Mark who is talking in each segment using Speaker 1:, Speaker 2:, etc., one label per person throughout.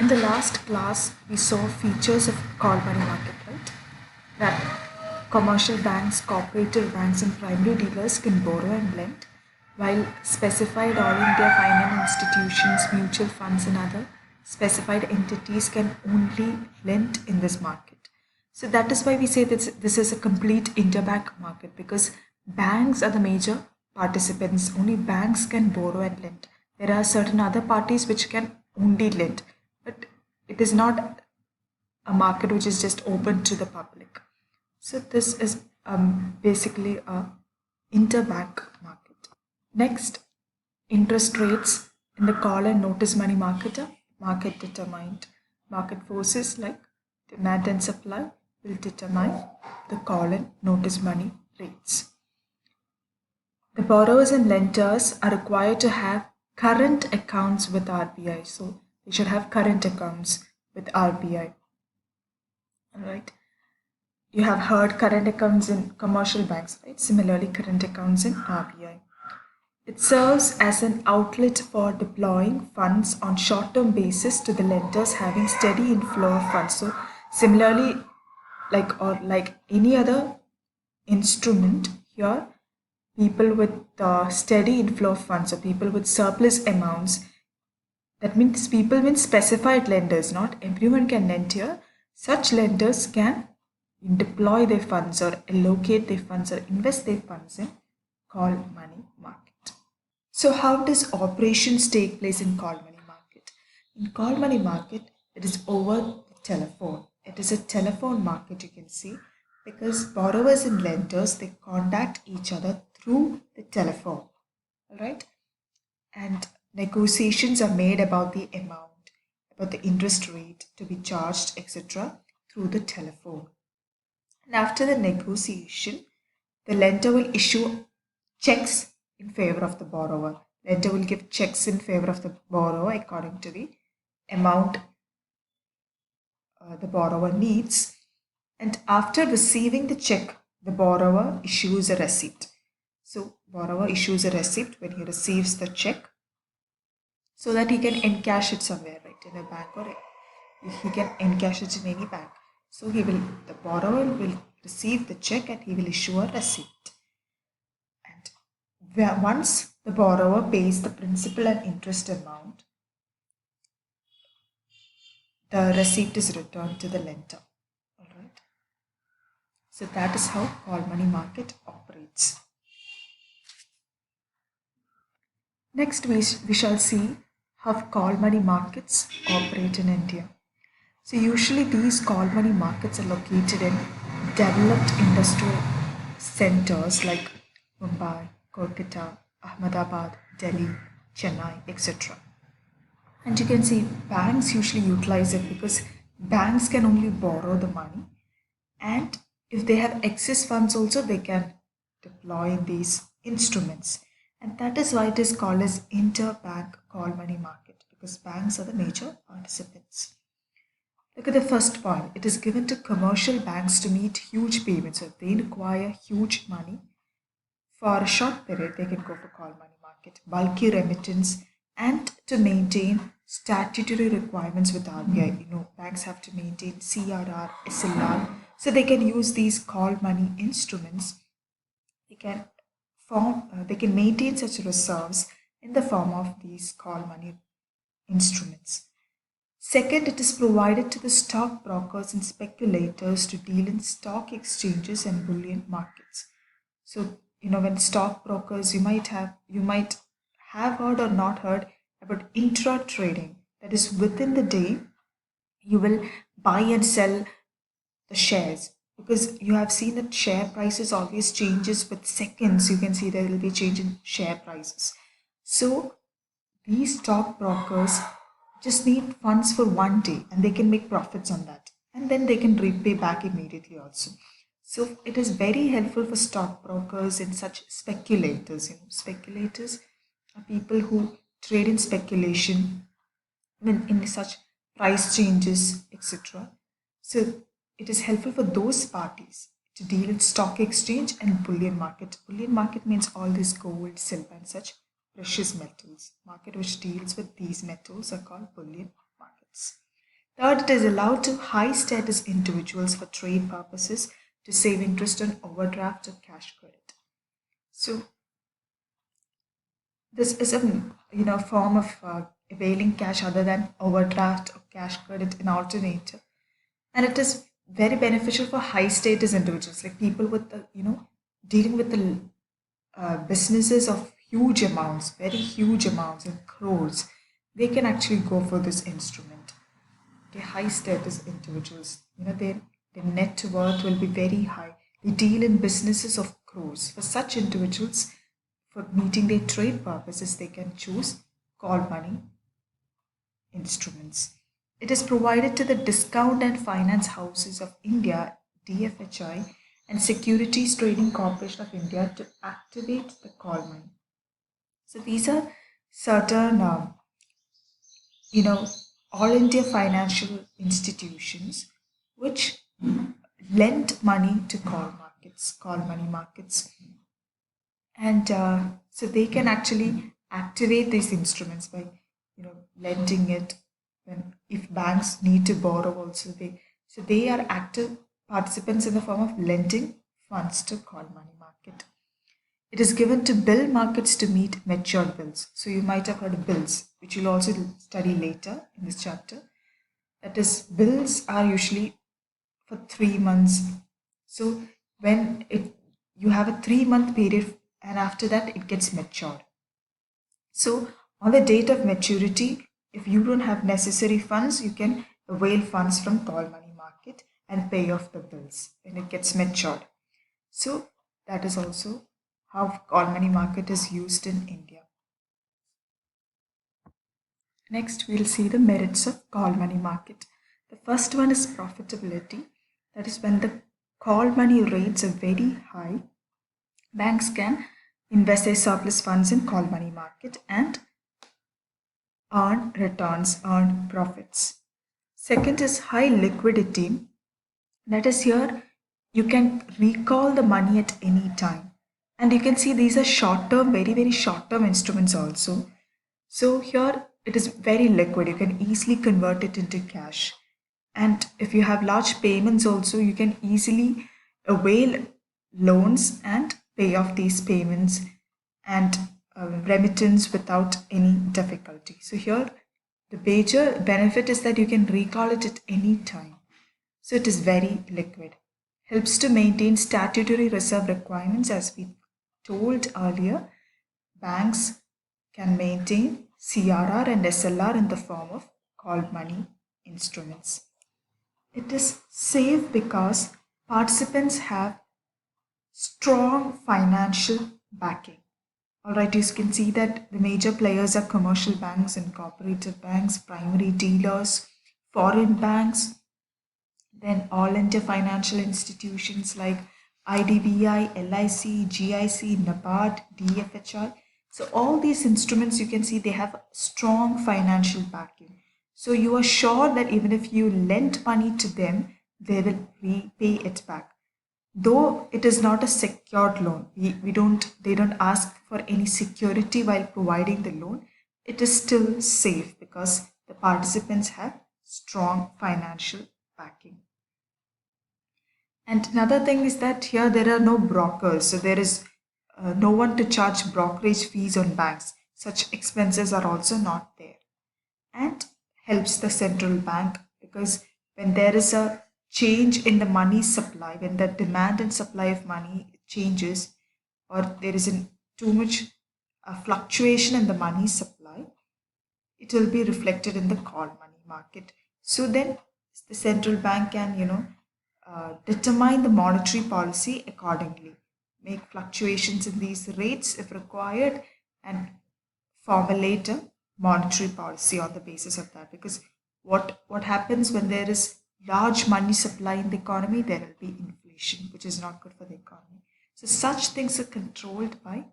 Speaker 1: In the last class, we saw features of call money market, right? That commercial banks, cooperative banks, and primary dealers can borrow and lend, while specified All India finance institutions, mutual funds, and other specified entities can only lend in this market. So that is why we say that this is a complete interbank market because banks are the major participants. Only banks can borrow and lend. There are certain other parties which can only lend, but it is not a market which is just open to the public. So this is basically a interbank market. Next, interest rates in the call and notice money market are market determined. Market forces like demand and supply will determine the call and notice money rates. The borrowers and lenders are required to have current accounts with RBI. So they should have current accounts with RBI. Alright. You have heard current accounts in commercial banks, right? Similarly, current accounts in RBI. It serves as an outlet for deploying funds on short-term basis to the lenders having steady inflow of funds. So similarly, like any other instrument here, people with steady inflow of funds or people with surplus amounts, that means people mean specified lenders, not everyone can lend here. Such lenders can deploy their funds or allocate their funds or invest their funds in call money market. So how does operations take place in call money market? In call money market, it is over the telephone. It is a telephone market, you can see, because borrowers and lenders, they contact each other through the telephone. All right. And negotiations are made about the amount, about the interest rate to be charged, etc., through the telephone. And after the negotiation, the lender will issue checks in favor of the borrower. Lender will give checks in favor of the borrower according to the amount the borrower needs. And after receiving the check, the borrower issues a receipt. So borrower issues a receipt when he receives the check so that he can encash it somewhere, right, in a bank, or he can encash it in any bank. So the borrower will receive the check and he will issue a receipt. And once the borrower pays the principal and interest amount, the receipt is returned to the lender. All right. So that is how call money market operates. Next, we shall see how call money markets operate in India. So usually these call money markets are located in developed industrial centers like Mumbai, Kolkata, Ahmedabad, Delhi, Chennai, etc. And you can see banks usually utilize it because banks can only borrow the money, and if they have excess funds also they can deploy in these instruments. And that is why it is called as interbank call money market, because banks are the major participants. Look at the first point. It is given to commercial banks to meet huge payments. So if they require huge money for a short period, they can go for call money market, bulky remittance, and to maintain statutory requirements with RBI. Banks have to maintain CRR, SLR, so they can use these call money instruments. They can maintain such reserves in the form of these call money instruments. Second, it is provided to the stockbrokers and speculators to deal in stock exchanges and bullion markets. So, when stockbrokers, you might have heard or not heard about intra trading. That is, within the day, you will buy and sell the shares, because you have seen that share prices always changes with seconds. You can see there will be change in share prices. So these stockbrokers just need funds for one day and they can make profits on that, and then they can repay back immediately also. So it is very helpful for stockbrokers and such speculators. Speculators are people who trade in speculation, in such price changes, etc. So it is helpful for those parties to deal in stock exchange and bullion market. Bullion market means all this gold, silver, and such precious metals. Market which deals with these metals are called bullion markets. Third, it is allowed to high status individuals for trade purposes to save interest on overdraft or cash credit. So this is a form of availing cash other than overdraft or cash credit, an alternative, and it is very beneficial for high status individuals like people with the dealing with the businesses of huge amounts, very huge amounts in crores. They can actually go for this instrument. Okay, high status individuals, their net worth will be very high. They deal in businesses of crores. For such individuals, for meeting their trade purposes, they can choose call money instruments. It is provided to the Discount and Finance Houses of India, DFHI, and Securities Trading Corporation of India to activate the call money. So these are certain, all India financial institutions which lend money to call money markets, and so they can actually activate these instruments by lending it when if banks need to borrow also they are active participants in the form of lending funds to call money market. It is given to bill markets to meet matured bills. So you might have heard of bills, which you'll also study later in this chapter. That is, bills are usually for 3 months. So when you have a 3 month period and after that it gets matured. So on the date of maturity, if you don't have necessary funds, you can avail funds from call money market and pay off the bills when it gets matured. So that is also how call money market is used in India. Next, we'll see the merits of call money market. The first one is profitability. That is, when the call money rates are very high, banks can invest their surplus funds in call money market and earn returns, earn profits. Second is high liquidity. That is, here you can recall the money at any time. And you can see these are short term, very, very short term instruments also. So here it is very liquid. You can easily convert it into cash. And if you have large payments also, you can easily avail loans and pay off these payments and remittance without any difficulty. So here the major benefit is that you can recall it at any time. So it is very liquid. Helps to maintain statutory reserve requirements. As we told earlier, banks can maintain CRR and SLR in the form of called money instruments. It is safe because participants have strong financial backing. Alright, you can see that the major players are commercial banks and cooperative banks, primary dealers, foreign banks, then all India financial institutions like IDBI, LIC, GIC, NABARD, DFHI. So all these instruments, you can see they have strong financial backing. So you are sure that even if you lend money to them, they will repay it back. Though it is not a secured loan, they don't ask for any security while providing the loan. It is still safe because the participants have strong financial backing. And another thing is that here there are no brokers, so there is no one to charge brokerage fees on banks. Such expenses are also not there. And helps the central bank because when there is a change in the money supply, when the demand and supply of money changes, or there is too much fluctuation in the money supply, it will be reflected in the call money market. So then the central bank can, determine the monetary policy accordingly, make fluctuations in these rates if required, and formulate a monetary policy on the basis of that. Because what happens when there is large money supply in the economy, there will be inflation, which is not good for the economy. So such things are controlled by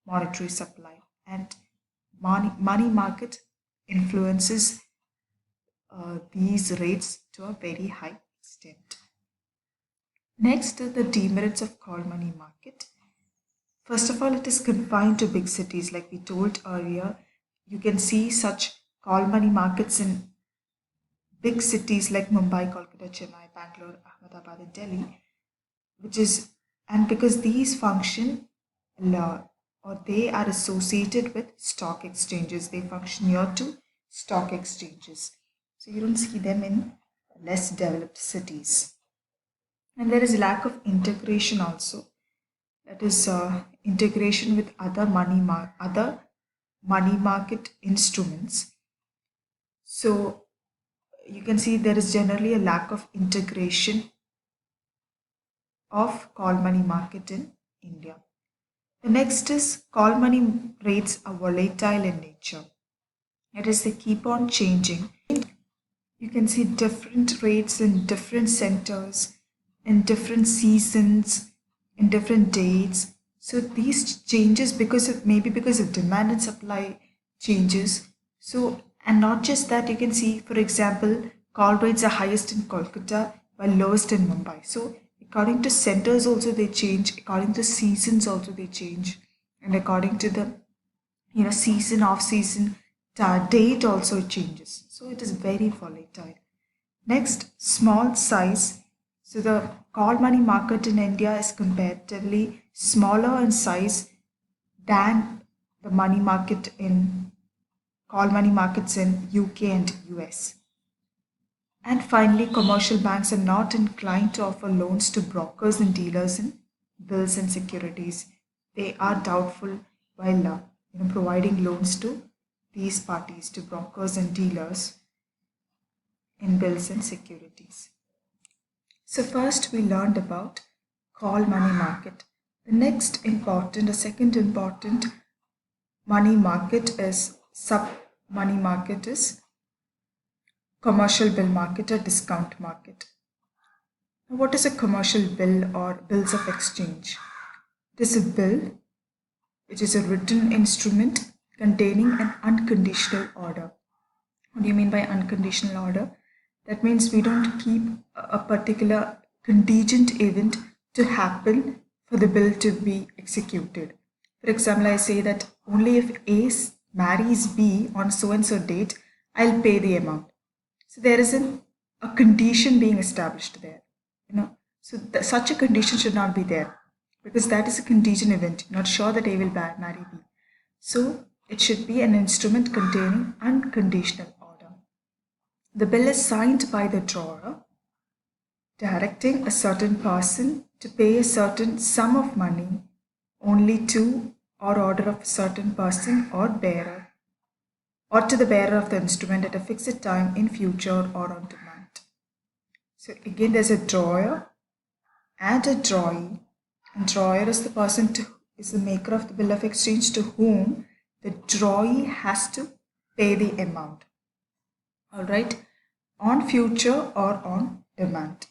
Speaker 1: monetary supply, and money market influences these rates to a very high extent. Next are the demerits of call money market. First of all, it is confined to big cities. Like we told earlier, you can see such call money markets in big cities like Mumbai, Kolkata, Chennai, Bangalore, Ahmedabad, and Delhi, which is, and because these function or they are associated with stock exchanges, they function near to stock exchanges. So you don't see them in less developed cities. And there is lack of integration also. That is integration with other money market instruments. So you can see there is generally a lack of integration of call money market in India. The next is call money rates are volatile in nature. That is, they keep on changing. You can see different rates in different centers, in different seasons, in different dates. So these changes because of demand and supply changes. So, and not just that, you can see, for example, call rates are highest in Kolkata while lowest in Mumbai. So according to centers also they change, according to seasons also they change, and according to the season, off season, date also changes. So it is very volatile. Next, small size. So the call money market in India is comparatively smaller in size than the money market in call money markets in UK and US. And finally, commercial banks are not inclined to offer loans to brokers and dealers in bills and securities. They are doubtful while providing loans to these parties, to brokers and dealers in bills and securities. So first we learned about call money market. The second important money market is sub money market is commercial bill market or discount market. Now, what is a commercial bill or bills of exchange? It is a bill which is a written instrument containing an unconditional order. What do you mean by unconditional order? That means we don't keep a particular contingent event to happen for the bill to be executed. For example, I say that only if A marries B on so and so date, I'll pay the amount. So there is a condition being established there. So such a condition should not be there because that is a contingent event. You're not sure that A will marry B. So it should be an instrument containing unconditional order. The bill is signed by the drawer, directing a certain person to pay a certain sum of money only to or order of a certain person or bearer, or to the bearer of the instrument at a fixed time in future or on demand. So again, there's a drawer and a drawee. And drawer is the person is the maker of the bill of exchange to whom the drawee has to pay the amount. All right, on future or on demand.